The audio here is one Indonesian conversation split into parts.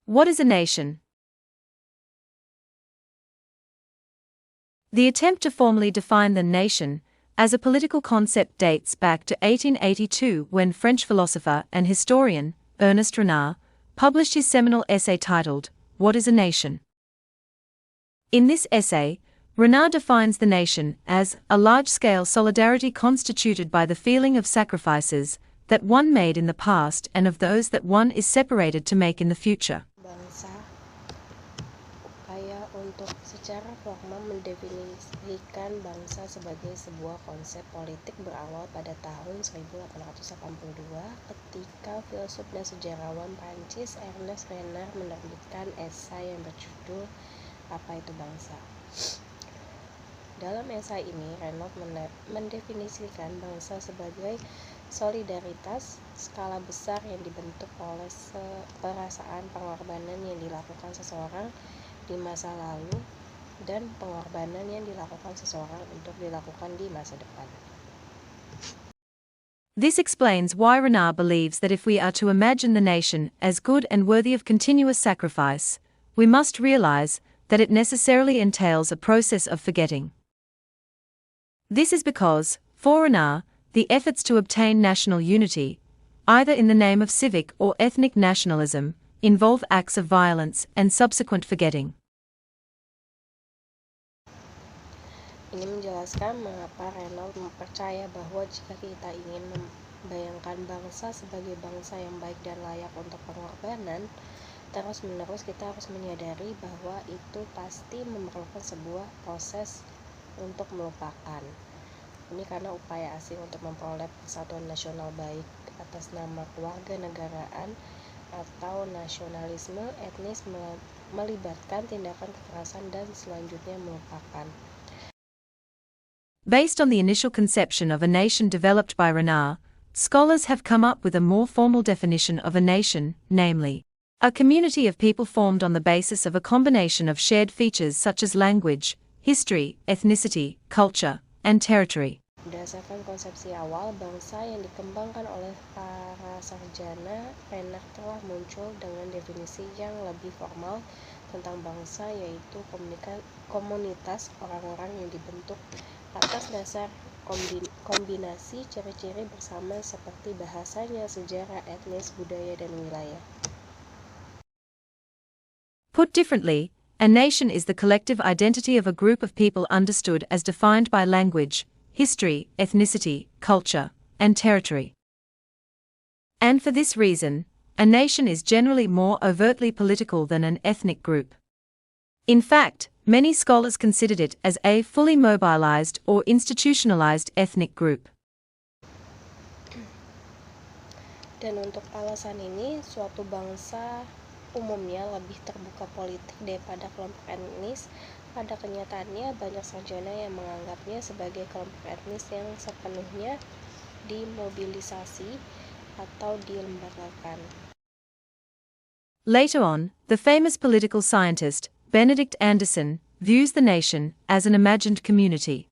What is a nation? The attempt to formally define the nation as a political concept dates back to 1882 when French philosopher and historian Ernest Renard published his seminal essay titled, What is a Nation? In this essay, Renard defines the nation as a large-scale solidarity constituted by the feeling of sacrifices that one made in the past and of those that one is separated to make in the future. Bangsa, upaya untuk secara formal mendefinisikan bangsa sebagai sebuah konsep politik berawal pada tahun 1882 ketika filsuf dan sejarawan Prancis Ernest Renard menerbitkan esai yang berjudul Apa itu Bangsa? Dalam esai ini, Renard mendefinisikan bangsa sebagai solidaritas skala besar yang dibentuk oleh perasaan pengorbanan yang dilakukan seseorang di masa lalu dan pengorbanan yang dilakukan seseorang untuk dilakukan di masa depan. This explains why Renard believes that if we are to imagine the nation as good and worthy of continuous sacrifice, we must realize that it necessarily entails a process of forgetting. This is because, for Renard, the efforts to obtain national unity, either in the name of civic or ethnic nationalism, involve acts of violence and subsequent forgetting. Ini menjelaskan mengapa Renard percaya bahwa jika kita ingin membayangkan bangsa sebagai bangsa yang baik dan layak untuk pengorbanan, terus-menerus kita harus menyadari bahwa itu pasti memerlukan sebuah proses untuk melupakan. Ini karena upaya asing untuk memperoleh persatuan nasional baik atas nama kewarganegaraan atau nasionalisme etnis melibatkan tindakan kekerasan dan selanjutnya melupakan. Based on the initial conception of a nation developed by Renard, scholars have come up with a more formal definition of a nation, namely, a community of people formed on the basis of a combination of shared features such as language, history, ethnicity, culture, and territory. Berdasarkan konsepsi awal bangsa yang dikembangkan oleh para sarjana, Renard telah muncul dengan definisi yang lebih formal tentang bangsa, yaitu komunitas orang-orang yang dibentuk atas dasar kombinasi ciri-ciri bersama seperti bahasanya, sejarah, etnis, budaya, dan wilayah. Put differently, a nation is the collective identity of a group of people understood as defined by language, history, ethnicity, culture, and territory. And for this reason, a nation is generally more overtly political than an ethnic group. In fact, many scholars considered it as a fully mobilized or institutionalized ethnic group. Dan untuk alasan ini, suatu bangsa umumnya lebih terbuka politik daripada kelompok etnis. Pada kenyataannya, banyak sarjana yang menganggapnya sebagai kelompok etnis yang sepenuhnya dimobilisasi atau dilembagakan. Later on, the famous political scientist, Benedict Anderson, views the nation as an imagined community.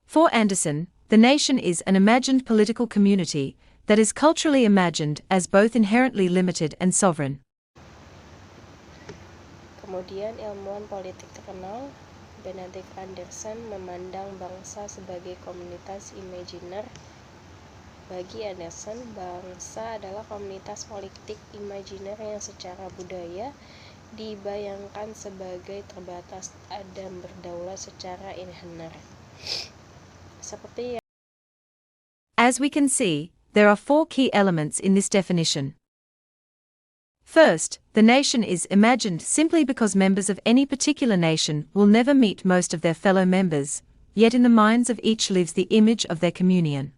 For Anderson, the nation is an imagined political community that is culturally imagined as both inherently limited and sovereign. Kemudian ilmuwan politik terkenal, Benedict Anderson, memandang bangsa sebagai komunitas imajiner. Bagi Anderson, bangsa adalah komunitas politik imajiner yang secara budaya dibayangkan sebagai terbatas dan berdaulat secara inherent. Seperti yang As we can see, there are four key elements in this definition. First, the nation is imagined simply because members of any particular nation will never meet most of their fellow members, yet in the minds of each lives the image of their communion.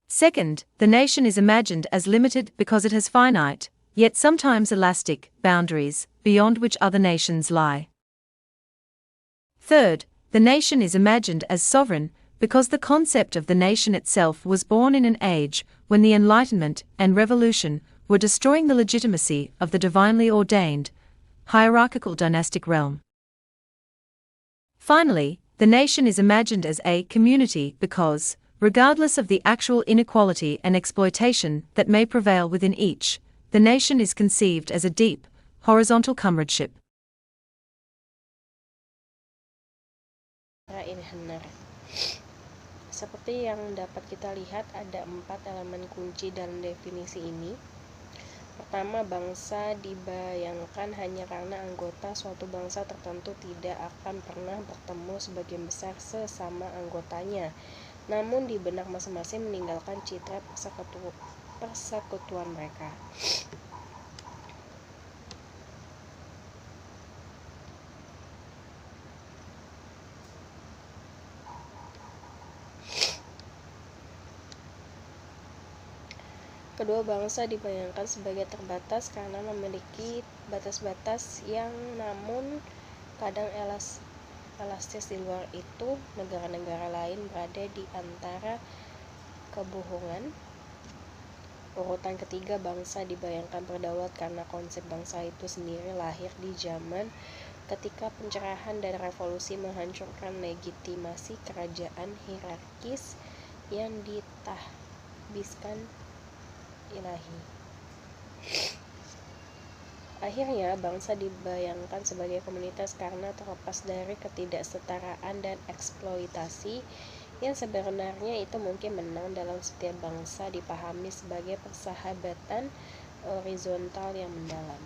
Second, the nation is imagined as limited because it has finite, yet sometimes elastic, boundaries, beyond which other nations lie. Third, the nation is imagined as sovereign because the concept of the nation itself was born in an age when the Enlightenment and Revolution were destroying the legitimacy of the divinely ordained, hierarchical dynastic realm. Finally, the nation is imagined as a community because, regardless of the actual inequality and exploitation that may prevail within each, the nation is conceived as a deep, horizontal comradeship. Ini benar. Seperti yang dapat kita lihat, ada 4 elemen kunci dalam definisi ini. Pertama, bangsa dibayangkan hanya karena anggota suatu bangsa tertentu tidak akan pernah bertemu sebagian besar sesama anggotanya, namun di benak masing-masing meninggalkan citra persekutuan mereka. Kedua, bangsa dibayangkan sebagai terbatas karena memiliki batas-batas yang namun kadang elastis. Di luar itu, negara-negara lain berada di antara kebohongan. Urutan ketiga, bangsa dibayangkan berdaulat karena konsep bangsa itu sendiri lahir di zaman ketika pencerahan dan revolusi menghancurkan legitimasi kerajaan hierarkis yang ditahbiskan ilahi. Akhirnya, bangsa dibayangkan sebagai komunitas karena terlepas dari ketidaksetaraan dan eksploitasi yang sebenarnya itu mungkin menang dalam setiap bangsa dipahami sebagai persahabatan horizontal yang mendalam.